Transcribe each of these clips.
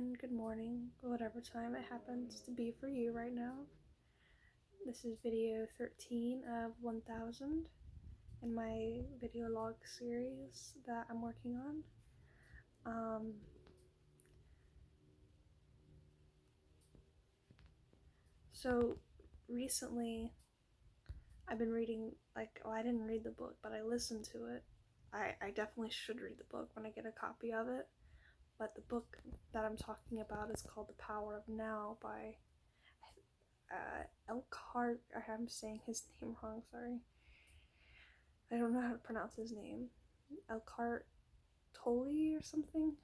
afternoon, good morning, whatever time it happens to be for you right now. This is video 13 of 1000 in my video log series that I'm working on. So recently I've been reading, I didn't read the book, but I listened to it. I definitely should read the book when I get a copy of it. But the book that I'm talking about is called The Power of Now by Elkhart. I'm saying his name wrong, sorry. I don't know how to pronounce his name. Elkhart Tolle or something?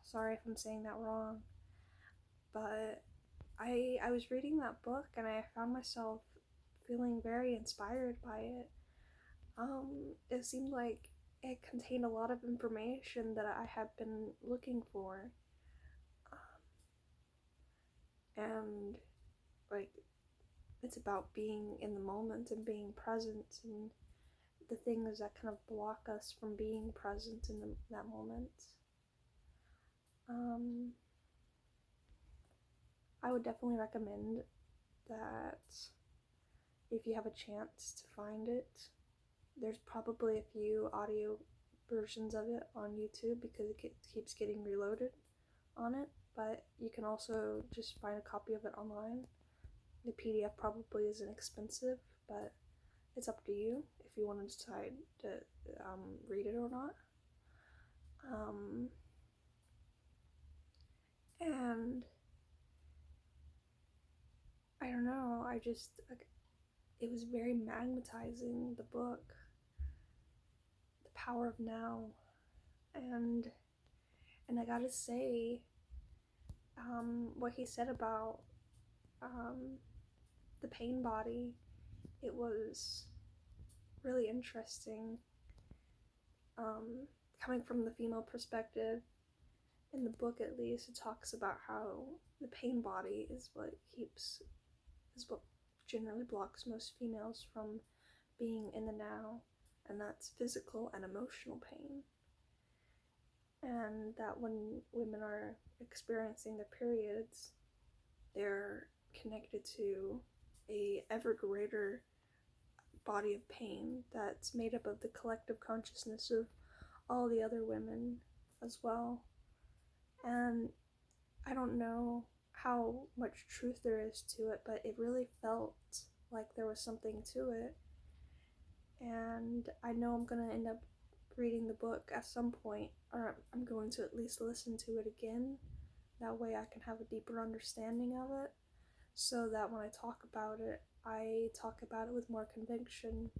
Sorry if I'm saying that wrong. But I was reading that book and I found myself feeling very inspired by it. It seemed like it contained a lot of information that I had been looking for. And it's about being in the moment and being present and the things that kind of block us from being present in that moment. I would definitely recommend that if you have a chance to find it. There's probably a few audio versions of it on YouTube because it keeps getting reloaded on it, but you can also just find a copy of it online. The PDF probably isn't expensive, but it's up to you if you want to decide to read it or not. And I don't know, it was very magnetizing, the book, The Power of Now. And I gotta say, what he said about the pain body, it was really interesting. Coming from the female perspective, in the book at least, it talks about how the pain body is what generally blocks most females from being in the now, and that's physical and emotional pain. And that when women are experiencing their periods, they're connected to a ever greater body of pain that's made up of the collective consciousness of all the other women as well. And I don't know how much truth there is to it, but it really felt like there was something to it. And I know I'm gonna end up reading the book at some point, or I'm going to at least listen to it again. That way I can have a deeper understanding of it, so that when I talk about it, I talk about it with more conviction.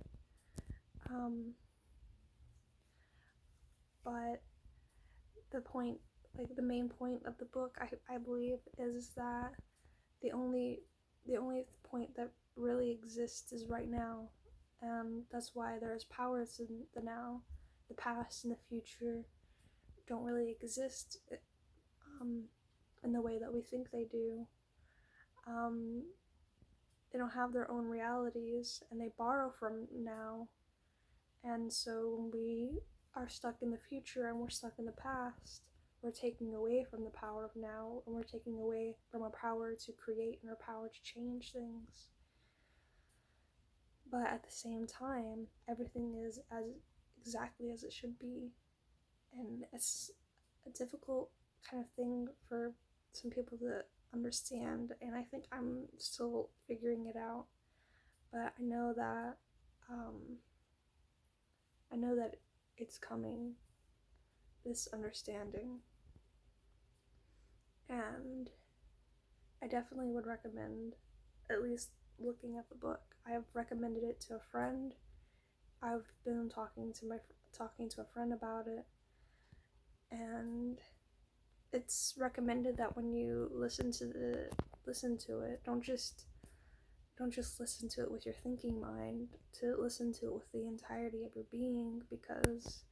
But the main point of the book, I believe, is that the only point that really exists is right now. That's why there's powers in the now. The past and the future don't really exist in the way that we think they do. They don't have their own realities, and they borrow from now. And so when we are stuck in the future and we're stuck in the past, we're taking away from the power of now, and we're taking away from our power to create and our power to change things. But at the same time, everything is exactly as it should be. And it's a difficult kind of thing for some people to understand, and I think I'm still figuring it out. But I know that it's coming, this understanding. And I definitely would recommend at least looking at the book. I have recommended it to a friend. I've been talking to a friend about it, and it's recommended that when you listen to it, don't just listen to it with your thinking mind, to listen to it with the entirety of your being, because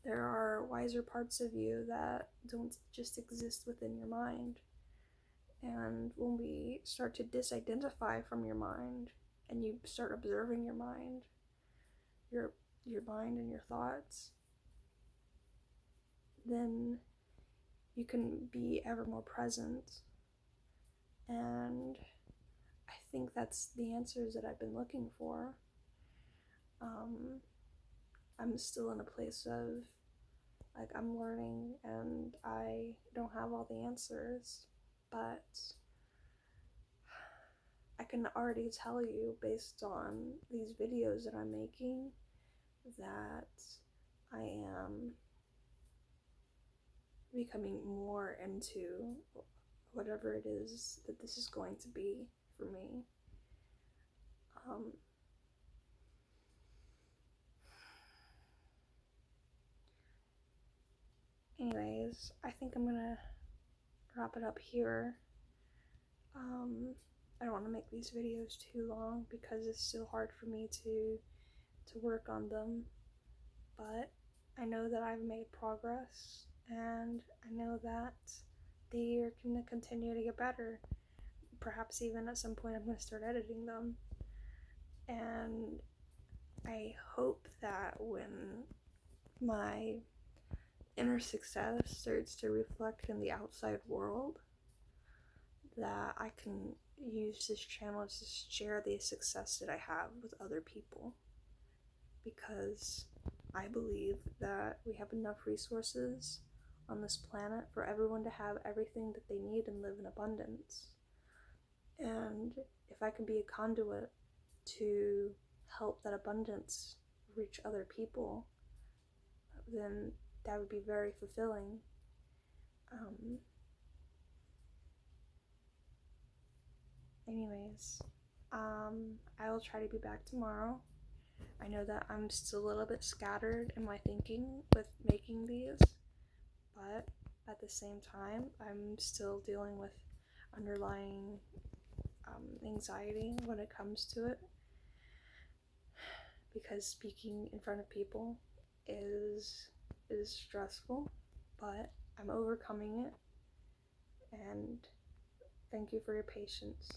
there are wiser parts of you that don't just exist within your mind. And when we start to disidentify from your mind and you start observing your mind and your thoughts, then you can be ever more present. And I think that's the answers that I've been looking for. I'm still in a place of, like, I'm learning and I don't have all the answers, but I can already tell you based on these videos that I'm making that I am becoming more into whatever it is that this is going to be for me. Anyways, I think I'm gonna wrap it up here. I don't want to make these videos too long because it's still hard for me to work on them, but I know that I've made progress, and I know that they are going to continue to get better. Perhaps even at some point I'm going to start editing them, and I hope that when my inner success starts to reflect in the outside world, that I can use this channel to share the success that I have with other people, because I believe that we have enough resources on this planet for everyone to have everything that they need and live in abundance. And if I can be a conduit to help that abundance reach other people, then that would be very fulfilling. Anyways, I will try to be back tomorrow. I know that I'm still a little bit scattered in my thinking with making these, but at the same time, I'm still dealing with underlying anxiety when it comes to it, because speaking in front of people is stressful, but I'm overcoming it, and thank you for your patience.